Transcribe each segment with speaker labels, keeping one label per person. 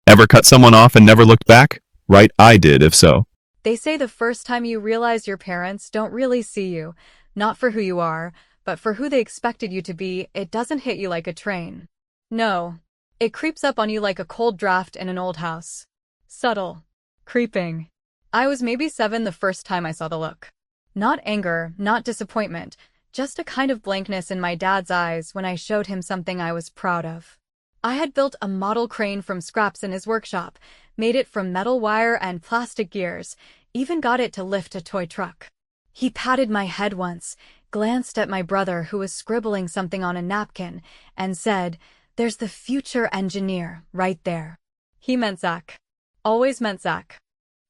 Speaker 1: Ever cut someone off and never looked back? Right, I did, if so.
Speaker 2: They say the first time you realize your parents don't really see you, not for who you are, but for who they expected you to be, it doesn't hit you like a train. No. It creeps up on you like a cold draft in an old house. Subtle. Creeping. I was maybe 7 the first time I saw the look. Not anger, not disappointment, just a kind of blankness in my dad's eyes when I showed him something I was proud of. I had built a model crane from scraps in his workshop, made it from metal wire and plastic gears, even got it to lift a toy truck. He patted my head once, glanced at my brother who was scribbling something on a napkin, and said, "There's the future engineer, right there." He meant Zach. Always meant Zach.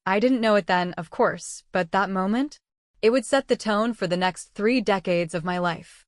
Speaker 2: I didn't know it then, of course, but that moment? It would set the tone for the next 3 decades of my life.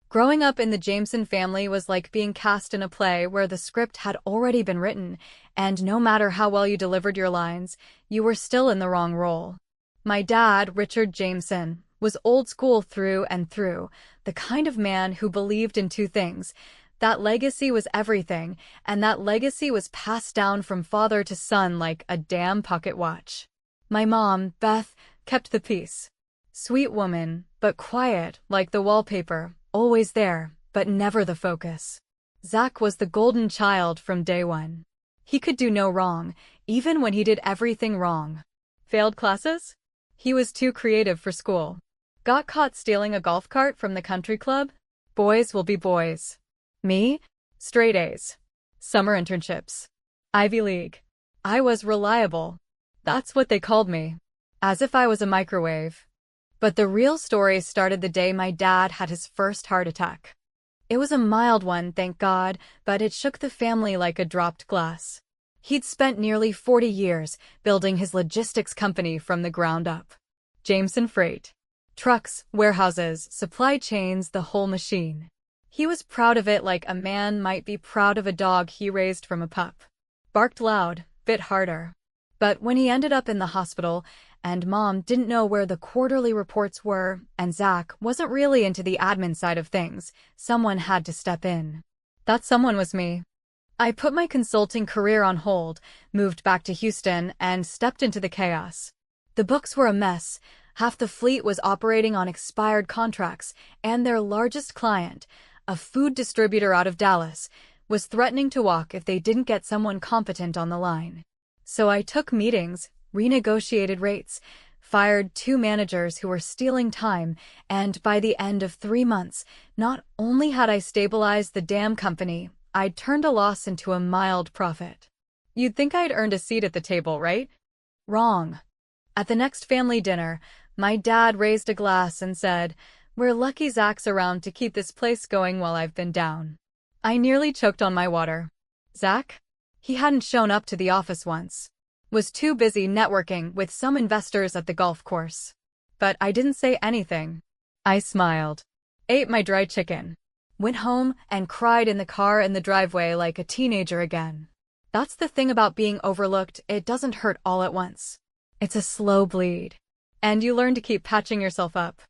Speaker 2: Growing up in the Jameson family was like being cast in a play where the script had already been written, and no matter how well you delivered your lines, you were still in the wrong role. My dad, Richard Jameson, was old school through and through, the kind of man who believed in 2 things. That legacy was everything, and that legacy was passed down from father to son like a damn pocket watch. My mom, Beth, kept the peace. Sweet woman, but quiet, like the wallpaper, always there, but never the focus. Zach was the golden child from day one. He could do no wrong, even when he did everything wrong. Failed classes? He was too creative for school. Got caught stealing a golf cart from the country club? Boys will be boys. Me? Straight A's. Summer internships. Ivy League. I was reliable. That's what they called me. As if I was a microwave. But the real story started the day my dad had his first heart attack. It was a mild one, thank God, but it shook the family like a dropped glass. He'd spent nearly 40 years building his logistics company from the ground up. Jameson Freight. Trucks, warehouses, supply chains, the whole machine. He was proud of it like a man might be proud of a dog he raised from a pup. Barked loud, bit harder. But when he ended up in the hospital, and Mom didn't know where the quarterly reports were, and Zach wasn't really into the admin side of things, someone had to step in. That someone was me. I put my consulting career on hold, moved back to Houston, and stepped into the chaos. The books were a mess. Half the fleet was operating on expired contracts, and their largest client, a food distributor out of Dallas, was threatening to walk if they didn't get someone competent on the line. So I took meetings, renegotiated rates, fired 2 managers who were stealing time, and by the end of 3 months, not only had I stabilized the damn company, I'd turned a loss into a mild profit. You'd think I'd earned a seat at the table, right? Wrong. At the next family dinner, my dad raised a glass and said, "We're lucky Zach's around to keep this place going while I've been down." I nearly choked on my water. Zach? He hadn't shown up to the office once. Was too busy networking with some investors at the golf course. But I didn't say anything. I smiled. Ate my dry chicken. Went home and cried in the car in the driveway like a teenager again. That's the thing about being overlooked, it doesn't hurt all at once. It's a slow bleed. And you learn to keep patching yourself up.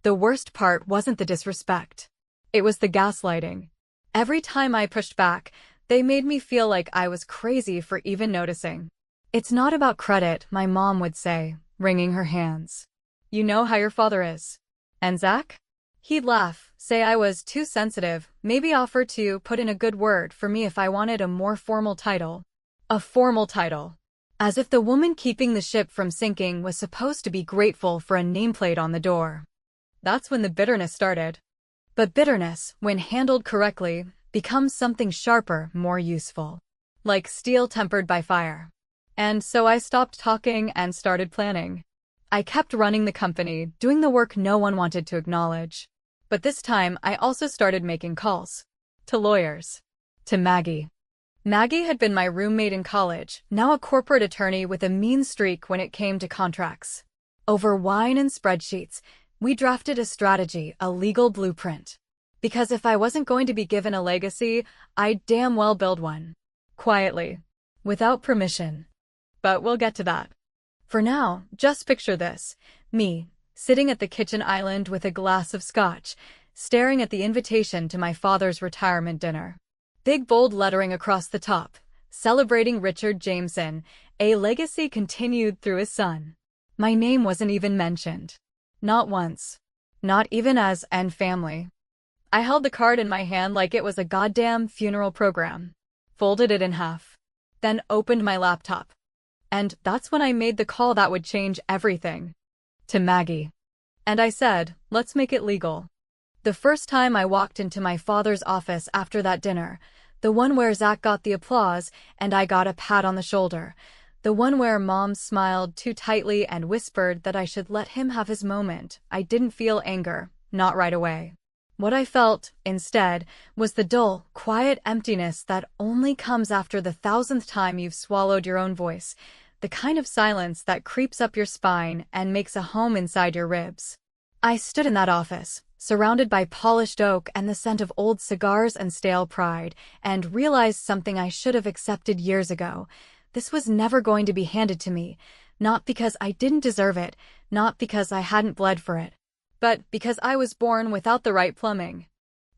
Speaker 2: The worst part wasn't the disrespect. It was the gaslighting. Every time I pushed back, they made me feel like I was crazy for even noticing. "It's not about credit," my mom would say, wringing her hands. "You know how your father is." And Zach? He'd laugh, say I was too sensitive, maybe offer to put in a good word for me if I wanted a more formal title. A formal title. As if the woman keeping the ship from sinking was supposed to be grateful for a nameplate on the door. That's when the bitterness started. But bitterness, when handled correctly, becomes something sharper, more useful. Like steel tempered by fire. And so I stopped talking and started planning. I kept running the company, doing the work no one wanted to acknowledge. But this time, I also started making calls. To lawyers. To Maggie. Maggie had been my roommate in college, now a corporate attorney with a mean streak when it came to contracts. Over wine and spreadsheets, we drafted a strategy, a legal blueprint. Because if I wasn't going to be given a legacy, I'd damn well build one. Quietly. Without permission. But we'll get to that. For now, just picture this. Me, sitting at the kitchen island with a glass of scotch, staring at the invitation to my father's retirement dinner. Big bold lettering across the top. celebrating Richard Jameson, a legacy continued through his son. My name wasn't even mentioned. Not once. Not even as "and family." I held the card in my hand like it was a goddamn funeral program. Folded it in half. Then opened my laptop. And that's when I made the call that would change everything. To Maggie. And I said, let's make it legal. The first time I walked into my father's office after that dinner, the one where Zach got the applause and I got a pat on the shoulder, the one where Mom smiled too tightly and whispered that I should let him have his moment, I didn't feel anger, not right away. What I felt, instead, was the dull, quiet emptiness that only comes after the 1,000th time you've swallowed your own voice, the kind of silence that creeps up your spine and makes a home inside your ribs. I stood in that office, surrounded by polished oak and the scent of old cigars and stale pride, and realized something I should have accepted years ago. This was never going to be handed to me, not because I didn't deserve it, not because I hadn't bled for it, but because I was born without the right plumbing.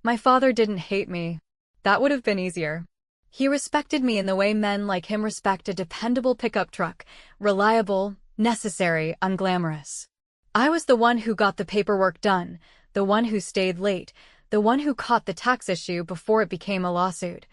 Speaker 2: My father didn't hate me. That would have been easier. He respected me in the way men like him respect a dependable pickup truck, reliable, necessary, unglamorous. I was the one who got the paperwork done, the one who stayed late, the one who caught the tax issue before it became a lawsuit,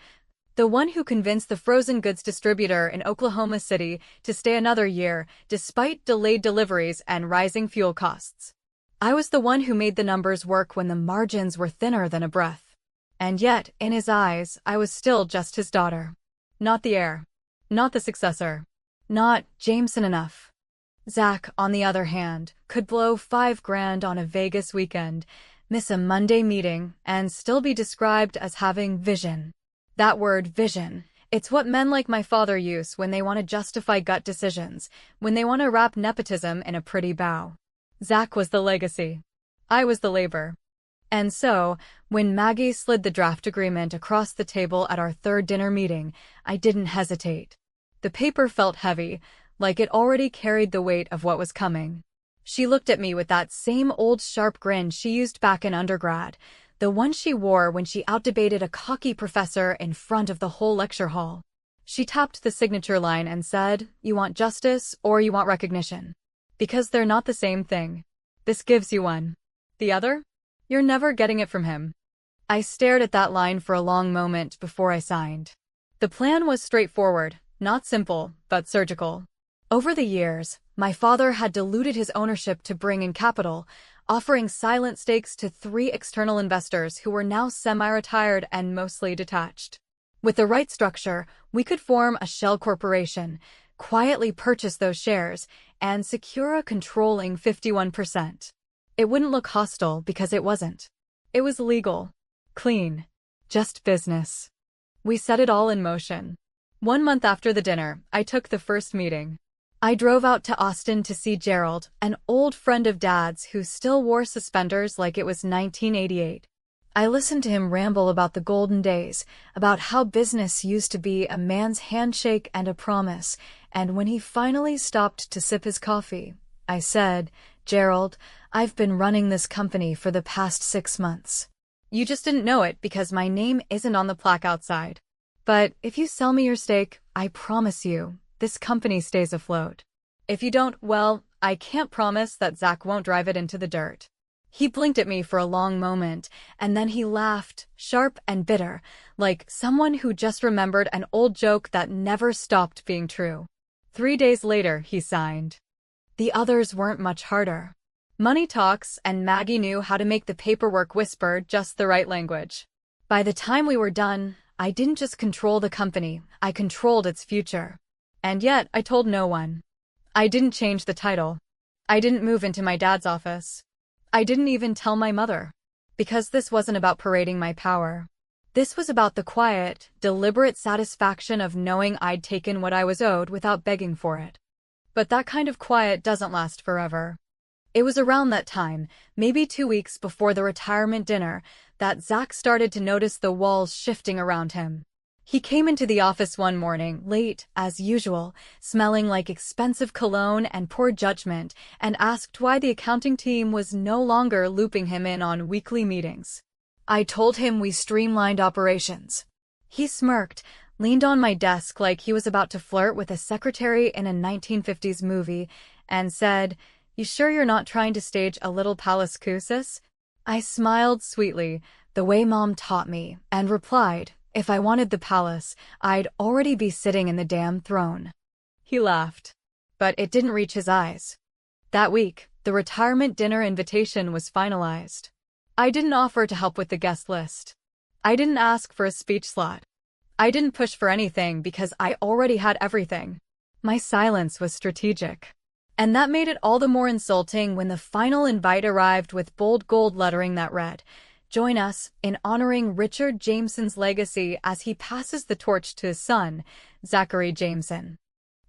Speaker 2: the one who convinced the frozen goods distributor in Oklahoma City to stay another year, despite delayed deliveries and rising fuel costs. I was the one who made the numbers work when the margins were thinner than a breath. And yet, in his eyes, I was still just his daughter. Not the heir. Not the successor. Not Jameson enough. Zach, on the other hand, could blow $5,000 on a Vegas weekend, miss a Monday meeting, and still be described as having vision. That word, vision, it's what men like my father use when they want to justify gut decisions, when they want to wrap nepotism in a pretty bow. Zach was the legacy. I was the labor. And so, when Maggie slid the draft agreement across the table at our third dinner meeting, I didn't hesitate. The paper felt heavy, like it already carried the weight of what was coming. She looked at me with that same old sharp grin she used back in undergrad, the one she wore when she outdebated a cocky professor in front of the whole lecture hall. She tapped the signature line and said, "You want justice or you want recognition? Because they're not the same thing. This gives you one. The other? You're never getting it from him." I stared at that line for a long moment before I signed. The plan was straightforward, not simple, but surgical. Over the years, my father had diluted his ownership to bring in capital, offering silent stakes to 3 external investors who were now semi-retired and mostly detached. With the right structure, we could form a shell corporation, quietly purchase those shares, and secure a controlling 51%. It wouldn't look hostile because it wasn't. It was legal. Clean. Just business. We set it all in motion. 1 month after the dinner, I took the first meeting. I drove out to Austin to see Gerald, an old friend of Dad's who still wore suspenders like it was 1988. I listened to him ramble about the golden days, about how business used to be a man's handshake and a promise, and when he finally stopped to sip his coffee, I said, "Gerald, I've been running this company for the past 6 months. You just didn't know it because my name isn't on the plaque outside. But if you sell me your stake, I promise you, this company stays afloat. If you don't, well, I can't promise that Zach won't drive it into the dirt." He blinked at me for a long moment, and then he laughed, sharp and bitter, like someone who just remembered an old joke that never stopped being true. 3 days later, he signed. The others weren't much harder. Money talks, and Maggie knew how to make the paperwork whisper just the right language. By the time we were done, I didn't just control the company, I controlled its future. And yet, I told no one. I didn't change the title. I didn't move into my dad's office. I didn't even tell my mother. Because this wasn't about parading my power. This was about the quiet, deliberate satisfaction of knowing I'd taken what I was owed without begging for it. But that kind of quiet doesn't last forever. It was around that time, maybe 2 weeks before the retirement dinner, that Zach started to notice the walls shifting around him. He came into the office one morning, late, as usual, smelling like expensive cologne and poor judgment, and asked why the accounting team was no longer looping him in on weekly meetings. I told him we streamlined operations. He smirked, leaned on my desk like he was about to flirt with a secretary in a 1950s movie, and said, "You sure you're not trying to stage a little palace coup, sis?" I smiled sweetly, the way Mom taught me, and replied, "If I wanted the palace, I'd already be sitting in the damn throne." He laughed, but it didn't reach his eyes. That week, the retirement dinner invitation was finalized. I didn't offer to help with the guest list. I didn't ask for a speech slot. I didn't push for anything because I already had everything. My silence was strategic. And that made it all the more insulting when the final invite arrived with bold gold lettering that read, "Join us in honoring Richard Jameson's legacy as he passes the torch to his son, Zachary Jameson."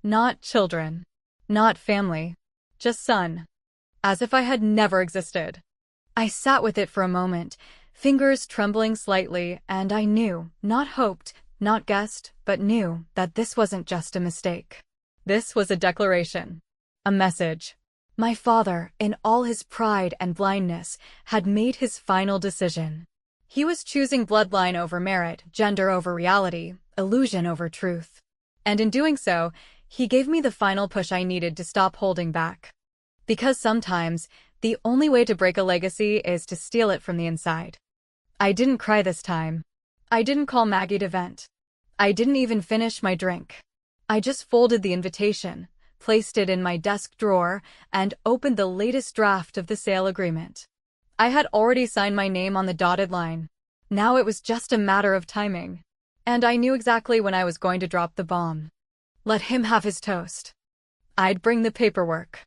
Speaker 2: Not children. Not family. Just son. As if I had never existed. I sat with it for a moment, fingers trembling slightly, and I knew, not hoped, not guessed, but knew that this wasn't just a mistake. This was a declaration. A message. My father, in all his pride and blindness, had made his final decision. He was choosing bloodline over merit, gender over reality, illusion over truth. And in doing so, he gave me the final push I needed to stop holding back. Because sometimes, the only way to break a legacy is to steal it from the inside. I didn't cry this time. I didn't call Maggie to vent. I didn't even finish my drink. I just folded the invitation, placed it in my desk drawer, and opened the latest draft of the sale agreement. I had already signed my name on the dotted line. Now it was just a matter of timing. And I knew exactly when I was going to drop the bomb. Let him have his toast. I'd bring the paperwork.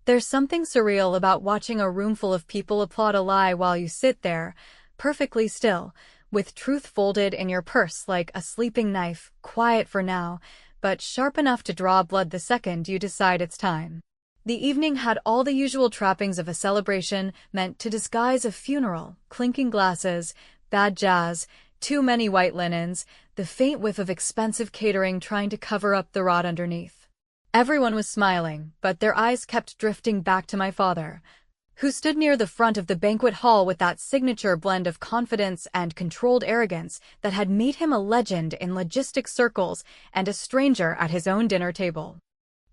Speaker 2: There's something surreal about watching a room full of people applaud a lie while you sit there, perfectly still, with truth folded in your purse like a sleeping knife, quiet for now, but sharp enough to draw blood the second you decide it's time. The evening had all the usual trappings of a celebration meant to disguise a funeral: clinking glasses, bad jazz, too many white linens, the faint whiff of expensive catering trying to cover up the rot underneath. Everyone was smiling, but their eyes kept drifting back to my father, who stood near the front of the banquet hall with that signature blend of confidence and controlled arrogance that had made him a legend in logistics circles and a stranger at his own dinner table.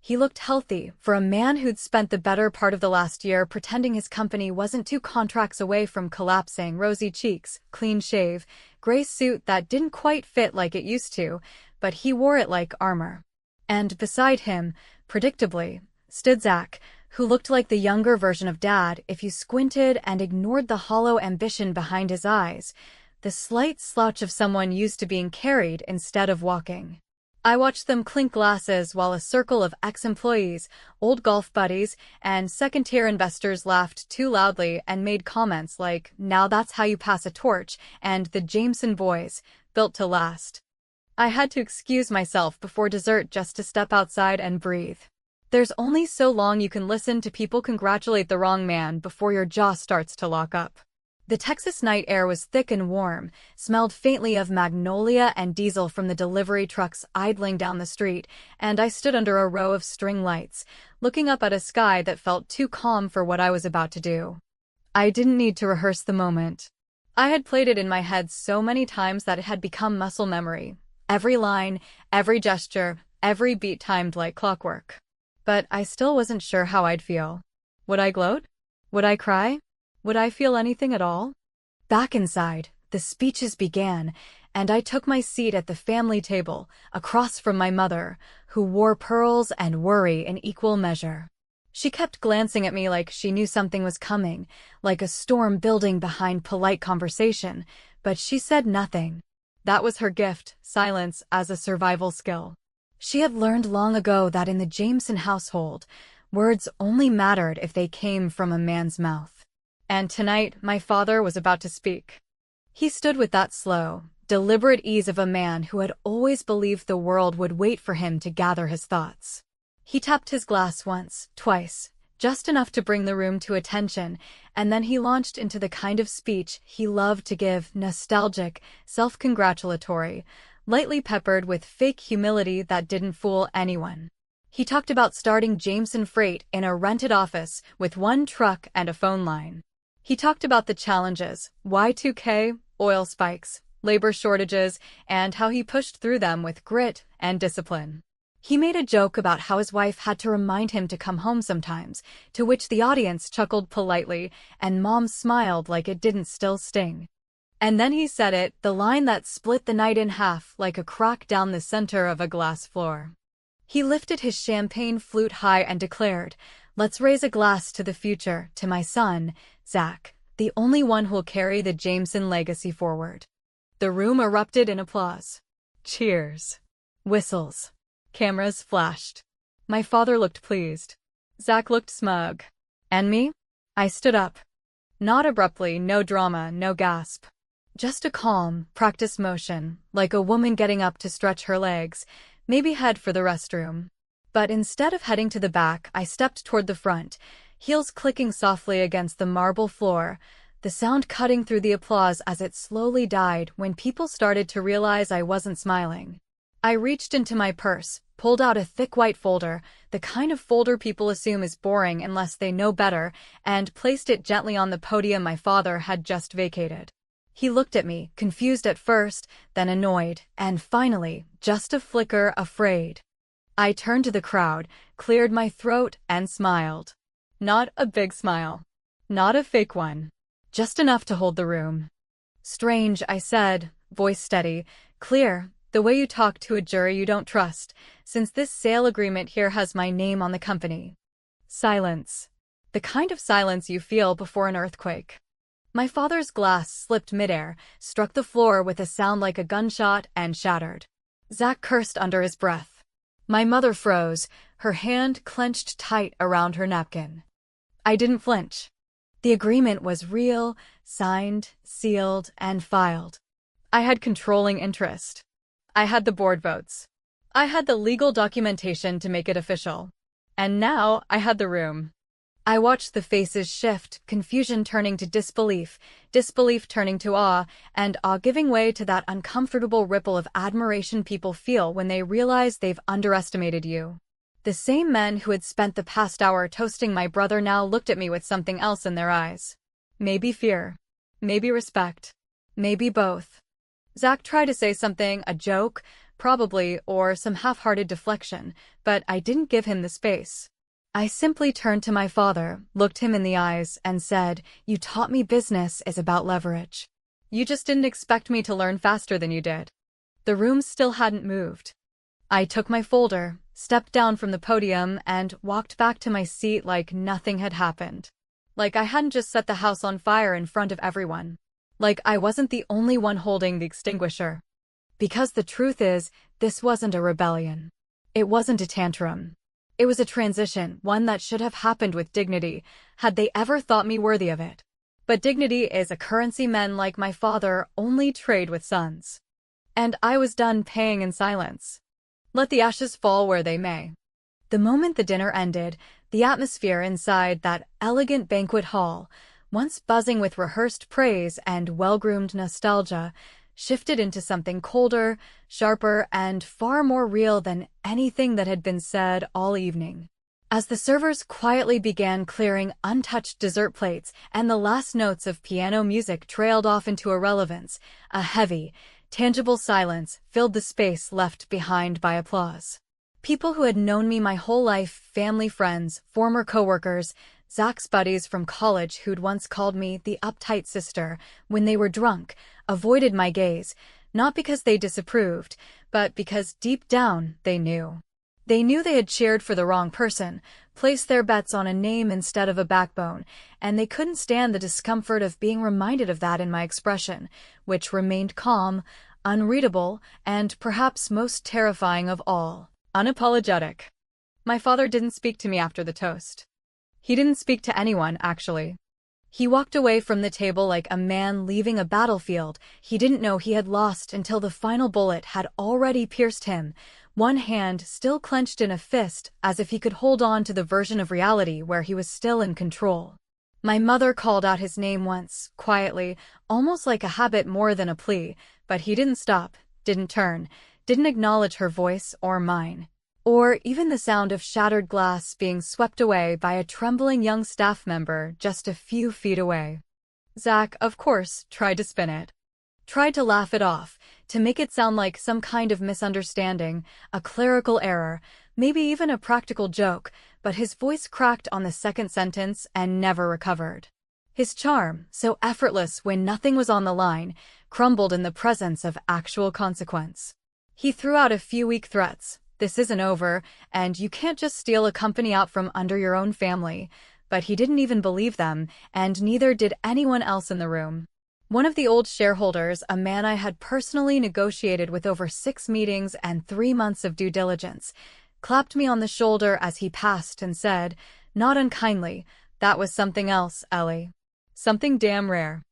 Speaker 2: He looked healthy for a man who'd spent the better part of the last year pretending his company wasn't 2 contracts away from collapsing. Rosy cheeks, clean shave, gray suit that didn't quite fit like it used to, but he wore it like armor. And beside him, predictably, stood Zach, who looked like the younger version of Dad if you squinted and ignored the hollow ambition behind his eyes, the slight slouch of someone used to being carried instead of walking. I watched them clink glasses while a circle of ex-employees, old golf buddies, and second-tier investors laughed too loudly and made comments like, "Now that's how you pass a torch," and "the Jameson boys, built to last." I had to excuse myself before dessert just to step outside and breathe. There's only so long you can listen to people congratulate the wrong man before your jaw starts to lock up. The Texas night air was thick and warm, smelled faintly of magnolia and diesel from the delivery trucks idling down the street, and I stood under a row of string lights, looking up at a sky that felt too calm for what I was about to do. I didn't need to rehearse the moment. I had played it in my head so many times that it had become muscle memory. Every line, every gesture, every beat timed like clockwork. But I still wasn't sure how I'd feel. Would I gloat? Would I cry? Would I feel anything at all? Back inside, the speeches began, and I took my seat at the family table, across from my mother, who wore pearls and worry in equal measure. She kept glancing at me like she knew something was coming, like a storm building behind polite conversation, but she said nothing. That was her gift, silence as a survival skill. She had learned long ago that in the Jameson household, words only mattered if they came from a man's mouth. And tonight, my father was about to speak. He stood with that slow, deliberate ease of a man who had always believed the world would wait for him to gather his thoughts. He tapped his glass once, twice, just enough to bring the room to attention, and then he launched into the kind of speech he loved to give, nostalgic, self-congratulatory, lightly peppered with fake humility that didn't fool anyone. He talked about starting Jameson Freight in a rented office with 1 truck and a phone line. He talked about the challenges: Y2K, oil spikes, labor shortages, and how he pushed through them with grit and discipline. He made a joke about how his wife had to remind him to come home sometimes, to which the audience chuckled politely, and Mom smiled like it didn't still sting. And then he said it, the line that split the night in half like a crack down the center of a glass floor. He lifted his champagne flute high and declared, "Let's raise a glass to the future, to my son, Zach, the only one who'll carry the Jameson legacy forward." The room erupted in applause. Cheers. Whistles. Cameras flashed. My father looked pleased. Zach looked smug. And me? I stood up. Not abruptly, no drama, no gasp. Just a calm, practiced motion, like a woman getting up to stretch her legs, maybe head for the restroom. But instead of heading to the back, I stepped toward the front, heels clicking softly against the marble floor, the sound cutting through the applause as it slowly died when people started to realize I wasn't smiling. I reached into my purse, pulled out a thick white folder, the kind of folder people assume is boring unless they know better, and placed it gently on the podium my father had just vacated. He looked at me, confused at first, then annoyed, and finally, just a flicker afraid. I turned to the crowd, cleared my throat, and smiled. Not a big smile. Not a fake one. Just enough to hold the room. "Strange," I said, voice steady, clear, the way you talk to a jury you don't trust, since this sale agreement here has my name on the company. Silence. The kind of silence you feel before an earthquake. My father's glass slipped midair, struck the floor with a sound like a gunshot, and shattered. Zach cursed under his breath. My mother froze, her hand clenched tight around her napkin. I didn't flinch. The agreement was real, signed, sealed, and filed. I had controlling interest. I had the board votes. I had the legal documentation to make it official. And now I had the room. I watched the faces shift, confusion turning to disbelief, disbelief turning to awe, and awe giving way to that uncomfortable ripple of admiration people feel when they realize they've underestimated you. The same men who had spent the past hour toasting my brother now looked at me with something else in their eyes. Maybe fear. Maybe respect. Maybe both. Zach tried to say something, a joke, probably, or some half-hearted deflection, but I didn't give him the space. I simply turned to my father, looked him in the eyes, and said, "You taught me business is about leverage. You just didn't expect me to learn faster than you did." The room still hadn't moved. I took my folder, stepped down from the podium, and walked back to my seat like nothing had happened. Like I hadn't just set the house on fire in front of everyone. Like I wasn't the only one holding the extinguisher. Because the truth is, this wasn't a rebellion. It wasn't a tantrum. It was a transition, one that should have happened with dignity, had they ever thought me worthy of it. But dignity is a currency men like my father only trade with sons. And I was done paying in silence. Let the ashes fall where they may. The moment the dinner ended, the atmosphere inside that elegant banquet hall, once buzzing with rehearsed praise and well-groomed nostalgia, shifted into something colder, sharper, and far more real than anything that had been said all evening. As the servers quietly began clearing untouched dessert plates and the last notes of piano music trailed off into irrelevance, a heavy, tangible silence filled the space left behind by applause. People who had known me my whole life, family, friends, former coworkers, Zach's buddies from college who'd once called me the uptight sister when they were drunk, avoided my gaze, not because they disapproved, but because deep down they knew. They knew they had cheered for the wrong person, placed their bets on a name instead of a backbone, and they couldn't stand the discomfort of being reminded of that in my expression, which remained calm, unreadable, and perhaps most terrifying of all, unapologetic. My father didn't speak to me after the toast. He didn't speak to anyone, actually. He walked away from the table like a man leaving a battlefield he didn't know he had lost until the final bullet had already pierced him, one hand still clenched in a fist as if he could hold on to the version of reality where he was still in control. My mother called out his name once, quietly, almost like a habit more than a plea, but he didn't stop, didn't turn, didn't acknowledge her voice or mine. Or even the sound of shattered glass being swept away by a trembling young staff member just a few feet away. Zach, of course, tried to spin it. Tried to laugh it off, to make it sound like some kind of misunderstanding, a clerical error, maybe even a practical joke, but his voice cracked on the second sentence and never recovered. His charm, so effortless when nothing was on the line, crumbled in the presence of actual consequence. He threw out a few weak threats. This isn't over, and you can't just steal a company out from under your own family. But he didn't even believe them, and neither did anyone else in the room. One of the old shareholders, a man I had personally negotiated with over 6 meetings and 3 months of due diligence, clapped me on the shoulder as he passed and said, not unkindly, "That was something else, Ellie. Something damn rare."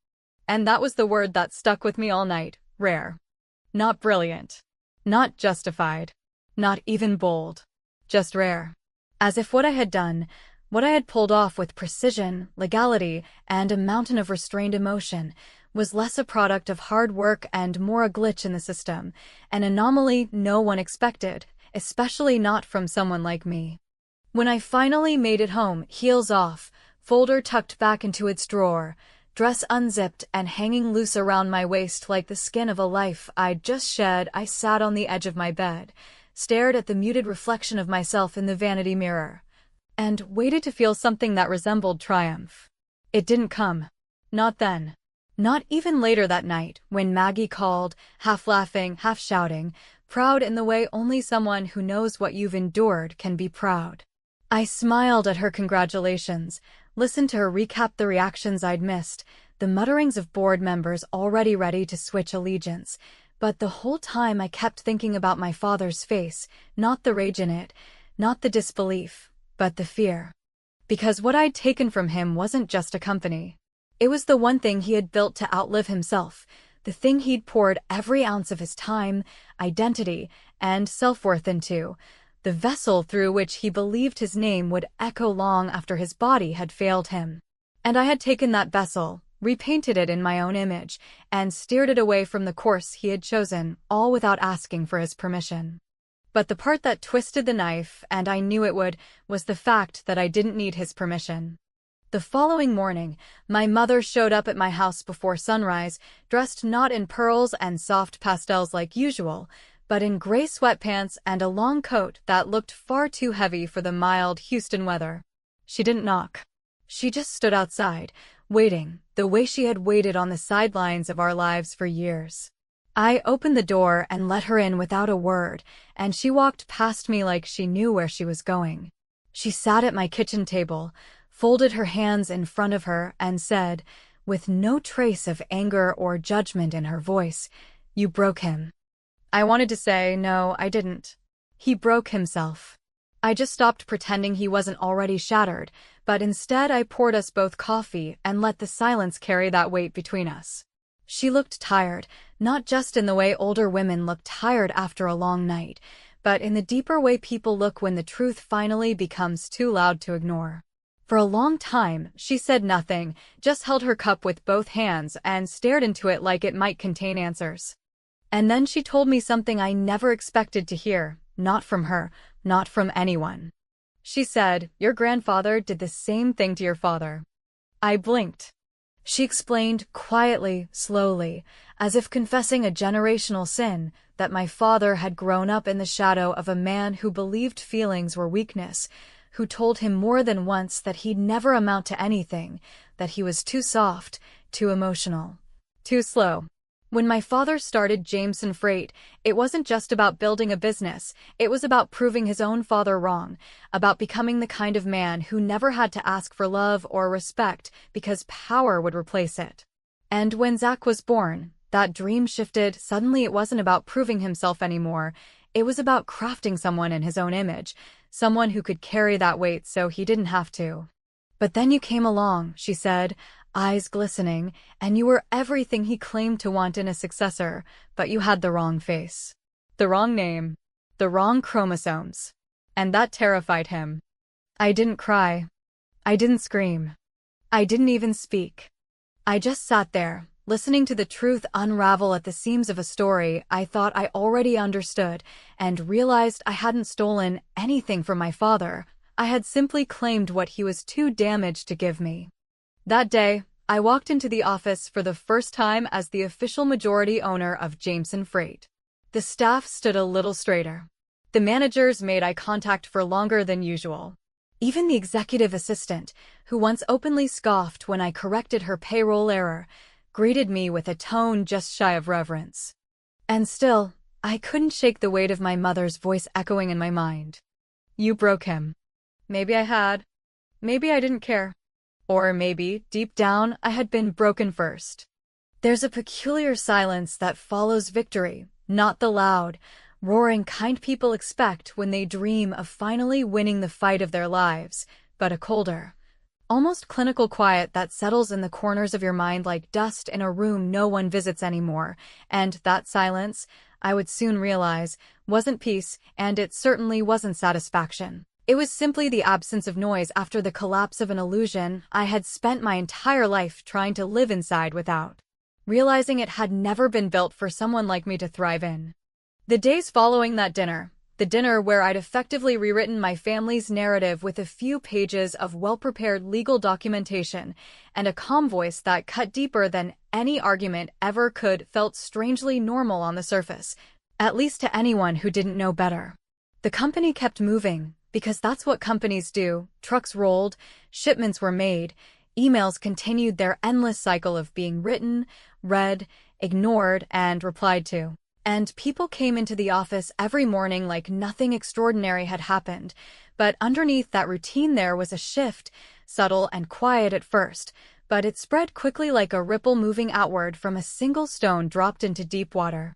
Speaker 2: And that was the word that stuck with me all night, rare. Not brilliant. Not justified. Not even bold. Just rare. As if what I had done, what I had pulled off with precision, legality, and a mountain of restrained emotion, was less a product of hard work and more a glitch in the system, an anomaly no one expected, especially not from someone like me. When I finally made it home, heels off, folder tucked back into its drawer, dress unzipped and hanging loose around my waist like the skin of a life I'd just shed, I sat on the edge of my bed, stared at the muted reflection of myself in the vanity mirror, and waited to feel something that resembled triumph. It didn't come. Not then. Not even later that night, when Maggie called, half laughing, half shouting, proud in the way only someone who knows what you've endured can be proud. I smiled at her congratulations, listened to her recap the reactions I'd missed, the mutterings of board members already ready to switch allegiance, but the whole time I kept thinking about my father's face, not the rage in it, not the disbelief, but the fear. Because what I'd taken from him wasn't just a company. It was the one thing he had built to outlive himself, the thing he'd poured every ounce of his time, identity, and self-worth into, the vessel through which he believed his name would echo long after his body had failed him. And I had taken that vessel, repainted it in my own image, and steered it away from the course he had chosen, all without asking for his permission. But the part that twisted the knife, and I knew it would, was the fact that I didn't need his permission. The following morning, my mother showed up at my house before sunrise, dressed not in pearls and soft pastels like usual, but in gray sweatpants and a long coat that looked far too heavy for the mild Houston weather. She didn't knock. She just stood outside, waiting, the way she had waited on the sidelines of our lives for years. I opened the door and let her in without a word, and she walked past me like she knew where she was going. She sat at my kitchen table, folded her hands in front of her, and said, with no trace of anger or judgment in her voice, "You broke him." I wanted to say, no, I didn't. He broke himself. I just stopped pretending he wasn't already shattered, but instead I poured us both coffee and let the silence carry that weight between us. She looked tired, not just in the way older women look tired after a long night, but in the deeper way people look when the truth finally becomes too loud to ignore. For a long time, she said nothing, just held her cup with both hands and stared into it like it might contain answers. And then she told me something I never expected to hear, not from her, not from anyone. She said, "Your grandfather did the same thing to your father." I blinked. She explained quietly, slowly, as if confessing a generational sin, that my father had grown up in the shadow of a man who believed feelings were weakness, who told him more than once that he'd never amount to anything, that he was too soft, too emotional, too slow. When my father started Jameson Freight, it wasn't just about building a business, it was about proving his own father wrong, about becoming the kind of man who never had to ask for love or respect because power would replace it. And when Zach was born, that dream shifted. Suddenly it wasn't about proving himself anymore, it was about crafting someone in his own image, someone who could carry that weight so he didn't have to. "But then you came along," she said, eyes glistening, "and you were everything he claimed to want in a successor, but you had the wrong face. The wrong name. The wrong chromosomes. And that terrified him." I didn't cry. I didn't scream. I didn't even speak. I just sat there, listening to the truth unravel at the seams of a story I thought I already understood, and realized I hadn't stolen anything from my father. I had simply claimed what he was too damaged to give me. That day, I walked into the office for the first time as the official majority owner of Jameson Freight. The staff stood a little straighter. The managers made eye contact for longer than usual. Even the executive assistant, who once openly scoffed when I corrected her payroll error, greeted me with a tone just shy of reverence. And still, I couldn't shake the weight of my mother's voice echoing in my mind. You broke him. Maybe I had. Maybe I didn't care. Or maybe, deep down, I had been broken first. There's a peculiar silence that follows victory, not the loud, roaring kind people expect when they dream of finally winning the fight of their lives, but a colder, almost clinical quiet that settles in the corners of your mind like dust in a room no one visits anymore. And that silence, I would soon realize, wasn't peace, and it certainly wasn't satisfaction. It was simply the absence of noise after the collapse of an illusion I had spent my entire life trying to live inside without realizing it had never been built for someone like me to thrive in. The days following that dinner, the dinner where I'd effectively rewritten my family's narrative with a few pages of well-prepared legal documentation and a calm voice that cut deeper than any argument ever could, felt strangely normal on the surface, at least to anyone who didn't know better. The company kept moving, because that's what companies do. Trucks rolled, shipments were made, emails continued their endless cycle of being written, read, ignored, and replied to. And people came into the office every morning like nothing extraordinary had happened. But underneath that routine there was a shift, subtle and quiet at first, but it spread quickly like a ripple moving outward from a single stone dropped into deep water.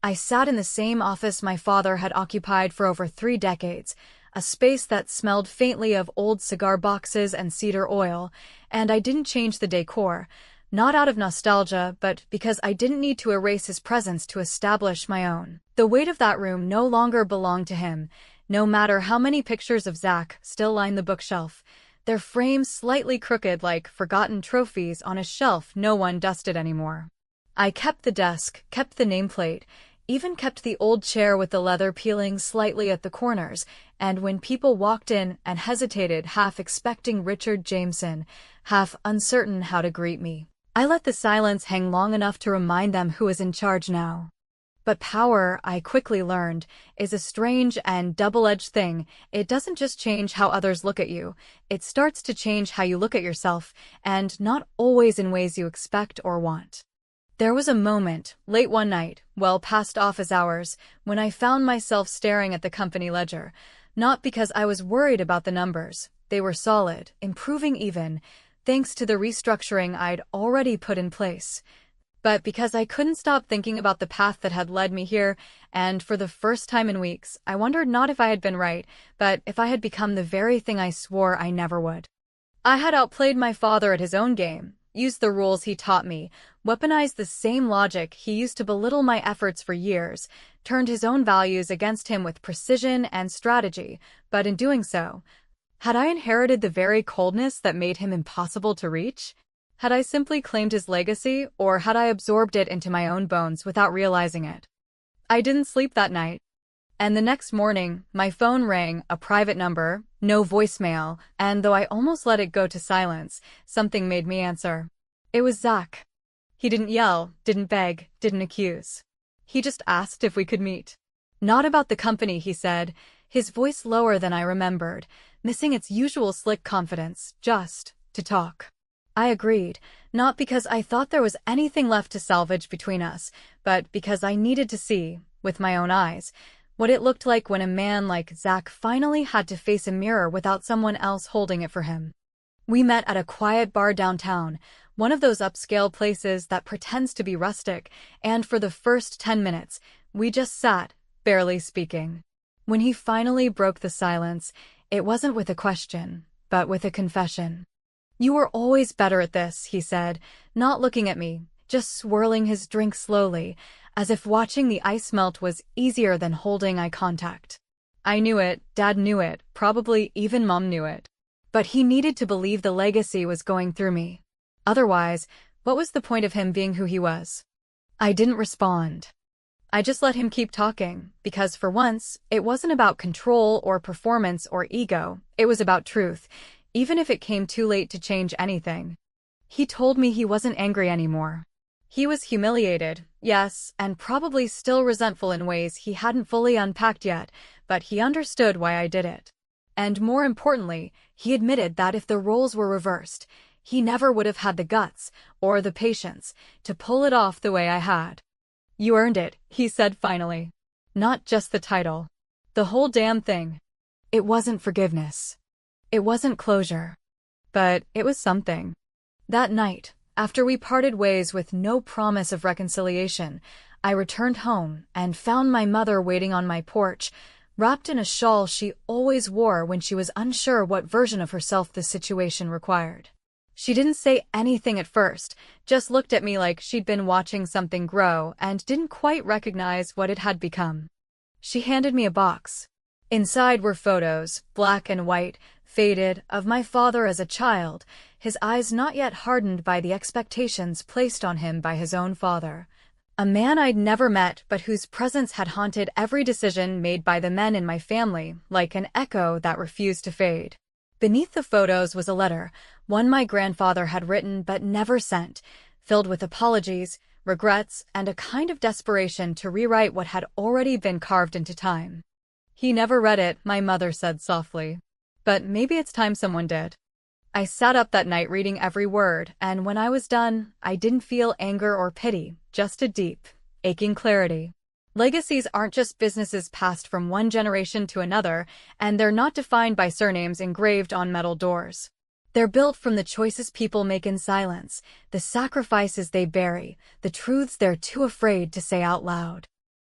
Speaker 2: I sat in the same office my father had occupied for over 3 decades, a space that smelled faintly of old cigar boxes and cedar oil, and I didn't change the decor, not out of nostalgia, but because I didn't need to erase his presence to establish my own. The weight of that room no longer belonged to him, no matter how many pictures of Zach still lined the bookshelf, their frames slightly crooked like forgotten trophies on a shelf no one dusted anymore. I kept the desk, kept the nameplate, even kept the old chair with the leather peeling slightly at the corners, and when people walked in and hesitated, half expecting Richard Jameson, half uncertain how to greet me, I let the silence hang long enough to remind them who was in charge now. But power, I quickly learned, is a strange and double-edged thing. It doesn't just change how others look at you, it starts to change how you look at yourself, and not always in ways you expect or want. There was a moment, late one night, well past office hours, when I found myself staring at the company ledger, not because I was worried about the numbers. They were solid, improving even, thanks to the restructuring I'd already put in place, but because I couldn't stop thinking about the path that had led me here, and for the first time in weeks, I wondered not if I had been right, but if I had become the very thing I swore I never would. I had outplayed my father at his own game, used the rules he taught me, weaponized the same logic he used to belittle my efforts for years, turned his own values against him with precision and strategy, but in doing so, had I inherited the very coldness that made him impossible to reach? Had I simply claimed his legacy, or had I absorbed it into my own bones without realizing it? I didn't sleep that night. And the next morning, my phone rang, a private number, no voicemail, and though I almost let it go to silence, something made me answer. It was Zach. He didn't yell, didn't beg, didn't accuse. He just asked if we could meet. Not about the company, he said, his voice lower than I remembered, missing its usual slick confidence, just to talk. I agreed, not because I thought there was anything left to salvage between us, but because I needed to see, with my own eyes, what it looked like when a man like Zach finally had to face a mirror without someone else holding it for him. We met at a quiet bar downtown, one of those upscale places that pretends to be rustic, and for the first 10 minutes, we just sat, barely speaking. When he finally broke the silence, it wasn't with a question, but with a confession. You were always better at this, he said, not looking at me, just swirling his drink slowly, as if watching the ice melt was easier than holding eye contact. I knew it, Dad knew it, probably even Mom knew it. But he needed to believe the legacy was going through me. Otherwise, what was the point of him being who he was? I didn't respond. I just let him keep talking, because for once, it wasn't about control or performance or ego, it was about truth, even if it came too late to change anything. He told me he wasn't angry anymore. He was humiliated, yes, and probably still resentful in ways he hadn't fully unpacked yet, but he understood why I did it. And more importantly, he admitted that if the roles were reversed, he never would have had the guts, or the patience, to pull it off the way I had. "You earned it," he said finally. Not just the title. The whole damn thing. It wasn't forgiveness. It wasn't closure. But it was something. That night, after we parted ways with no promise of reconciliation, I returned home and found my mother waiting on my porch, wrapped in a shawl she always wore when she was unsure what version of herself the situation required. She didn't say anything at first, just looked at me like she'd been watching something grow and didn't quite recognize what it had become. She handed me a box. Inside were photos, black and white, faded, of my father as a child, his eyes not yet hardened by the expectations placed on him by his own father. A man I'd never met but whose presence had haunted every decision made by the men in my family, like an echo that refused to fade. Beneath the photos was a letter, one my grandfather had written but never sent, filled with apologies, regrets, and a kind of desperation to rewrite what had already been carved into time. "He never read it," my mother said softly. "But maybe it's time someone did." I sat up that night reading every word, and when I was done, I didn't feel anger or pity, just a deep, aching clarity. Legacies aren't just businesses passed from one generation to another, and they're not defined by surnames engraved on metal doors. They're built from the choices people make in silence, the sacrifices they bury, the truths they're too afraid to say out loud.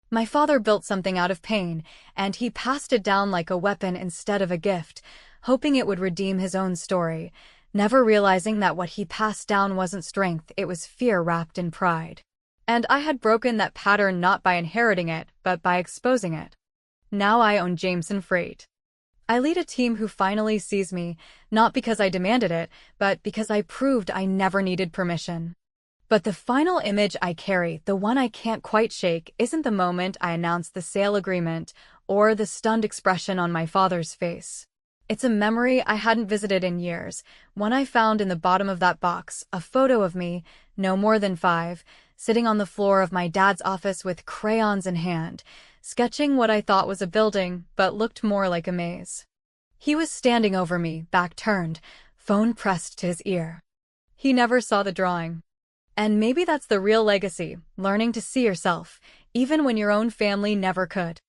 Speaker 2: My father built something out of pain, and he passed it down like a weapon instead of a gift, hoping it would redeem his own story, never realizing that what he passed down wasn't strength, it was fear wrapped in pride. And I had broken that pattern not by inheriting it, but by exposing it. Now I own Jameson Freight. I lead a team who finally sees me, not because I demanded it, but because I proved I never needed permission. But the final image I carry, the one I can't quite shake, isn't the moment I announce the sale agreement, or the stunned expression on my father's face. It's a memory I hadn't visited in years, one I found in the bottom of that box, a photo of me, no more than 5, sitting on the floor of my dad's office with crayons in hand, sketching what I thought was a building, but looked more like a maze. He was standing over me, back turned, phone pressed to his ear. He never saw the drawing. And maybe that's the real legacy, learning to see yourself, even when your own family never could.